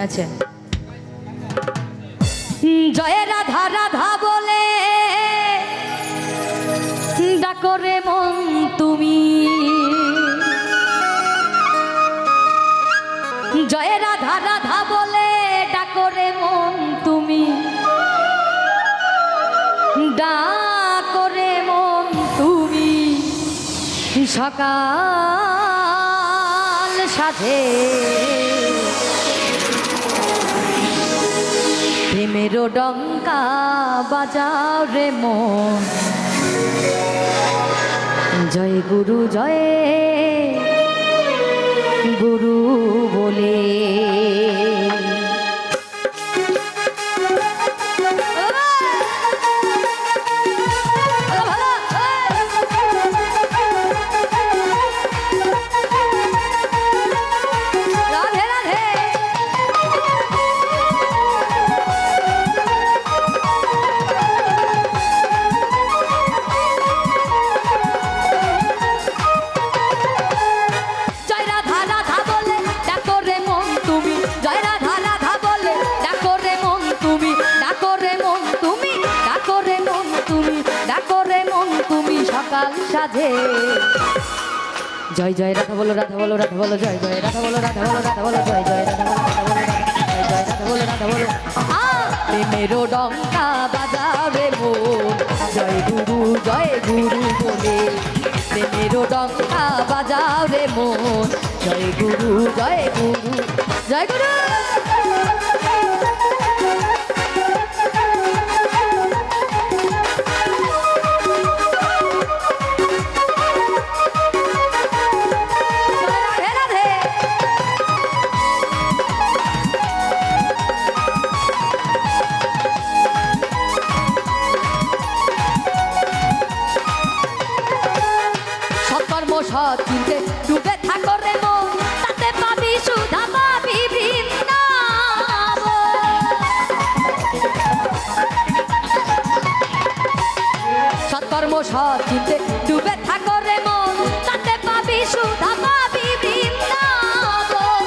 আচ্ছা। জয় রাধা রাধা বলে ডাকরে মন তুমি, জয় রাধা রাধা বলে ডাকরে মন তুমি, ডাকরে মন তুমি সকাল সাধে প্রেমেরও ডঙ্কা বাজাও রে মন। জয় গুরু জয় গুরু বলে সকাল সাধে। জয় জয় রাধা বলো রাধা বলো রাধা বলো, জয় জয় রাধা বলো রাধা বলো রাধা বলো, জয় জয় রাধা বলো রাধা বলো, জয় জয় রাধা বলো রাধা বলো। প্রেমেরও ডঙ্কা বাজাও রে মন, জয় গুরু বলে। প্রেমেরও ডঙ্কা বাজাও রে মন, জয় গুরু জয় গুরু জয় গুরু। সৎ চিনতে ডুবে থাকো রে মন, তাতে পাবি সুধা পাবি বৃন্দাবন। সৎকর্ম সৎ চিনতে ডুবে থাকো রে মন, তাতে পাবি সুধা পাবি বৃন্দাবন।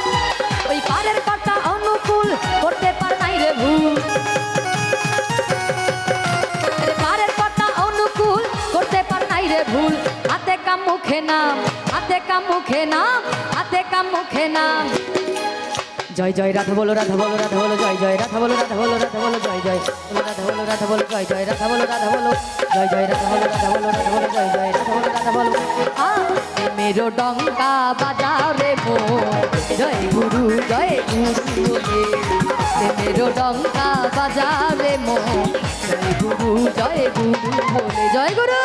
ওই পারের কথা অনুকূল করতে পার নাই রে ভুল, পারের কথা অনুকূল করতে পার নাই রে ভুল। হাতে কাম মুখে নাম, হাতে কাম মুখে নাম, হাতে কাম মুখে নাম। জয় জয় রাধা বলো রাধা বলো রাধা বলো, জয় জয় রাধা বলো রাধা বলো রাধা বলো, জয় জয় রাধা বলো রাধা বলো, জয় জয় রাধা বলো রাধা বলো, জয় জয় রাধা বলো রাধা বলো রাধা বলো, জয় জয় রাধা বলো রাধা বলো। মেরো ডঙ্কা বাজাও রে মন, জয় গুরু বলে। মেরো ডঙ্কা বাজাও রে মন, জয় গুরু বলে। জয় গুরু।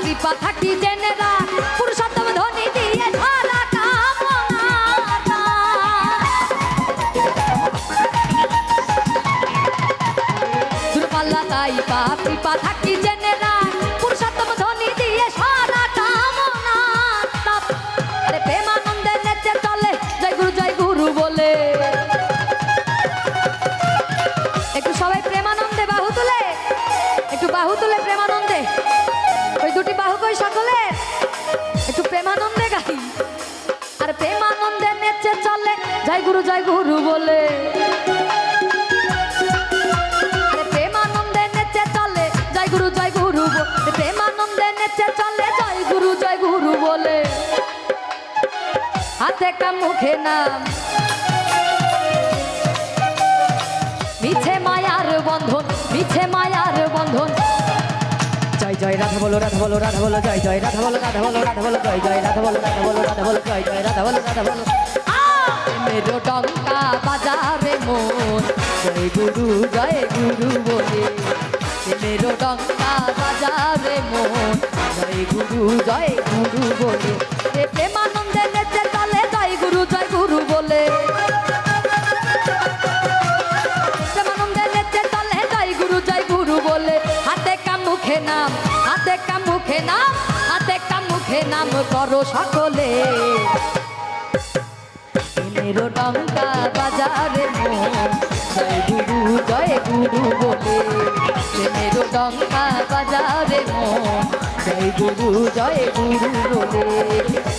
কৃপা থাকি জেনে রাখ, পুরুষোত্তম ধ্বনি দিয়ে ধরা কামনা। দূরপাল্লা তাই পাপ কৃপা থাকি জেনে রাখ, পুরুষোত্তম ধ্বনি দিয়ে সারা কামনা। আরে প্রেমানন্দে নেচে চলে জয় গুরু বলে। একটু সবাই প্রেমানন্দে বাহু তুলে, একটু বাহু তুলে প্রেমানন্দে। ওই দুটি বাহু কই সকলে, একটু প্রেমানন্দে গাই। আর প্রেমানন্দে নেচে চলে জয় গুরু বলে। আরে প্রেমানন্দে নেচে চলে জয় গুরু বলে, প্রেমানন্দে নেচে চলে জয় গুরু বলে। হাতে কাম মুখে নাম, মিছে মায়ার বন্ধন, মিছে মায়ার বন্ধন। জয় জয় রাধা বলো রাধা বলো রাধা বলো, জয় জয় রাধা বলো রাধা বলো রাধা বলো, জয় জয় রাধা বলো রাধা বলো রাধা বলো, জয় জয় রাধা বলো রাধা বলো। মেরো ডঙ্কা বাজাও রে মন, জয় গুরু বলে। মেরো ডঙ্কা বাজাও রে মন, জয় গুরু বলে। প্রেমানন্দে নেচে চলে জয় গুরু বলে। প্রেমানন্দে নেচে চলে জয় গুরু বলে। হাতে মুখে নাম করো সকলে প্রেমের ডঙ্কা বাজারে মন জয় গুরু বলে প্রেমের ডঙ্কা বাজারে মন জয় গুরু বলে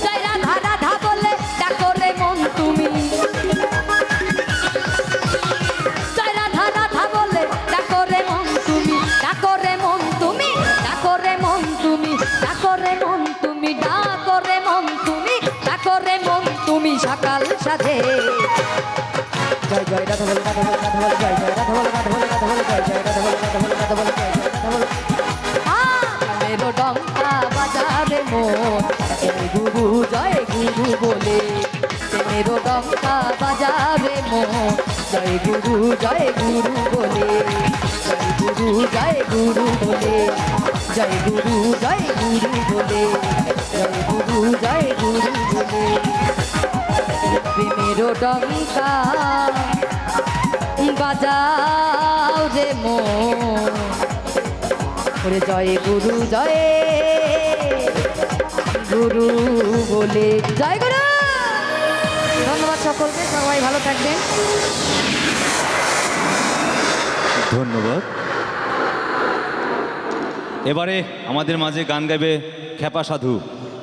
জয় রাধা রাধা বলে ডাকো রে মন তুমি জয় রাধা রাধা বলে ডাকো রে মন তুমি ডাকো রে মন তুমি ডাকো রে মন তুমি ডাকো রে মন তুমি ডাকো রে মন তুমি ডাকো রে মন তুমি সকাল সাথে জয় জয় রাধা বল রাধা বল রাধা বল জয় জয় রাধা বল রাধা বল রাধা বল জয় জয় রাধা বল রাধা বল রাধা বল জয় জয় রাধা বল মেরো ডঙ্কা বাজারে মন জয় গুরু বলে মেরো ডঙ্কা বাজারে মন জয় গুরু বলে জয় গুরু বলে জয় গুরু বলে জয় গুরু বলে প্রেমের ডঙ্কা বাজাও রে মন ওরে জয় গুরু বলে জয় গুরু। ধন্যবাদ সকলকে, সবাই ভালো থাকবেন। ধন্যবাদ। এবারে আমাদের মাঝে গান গাইবে খেপা সাধু।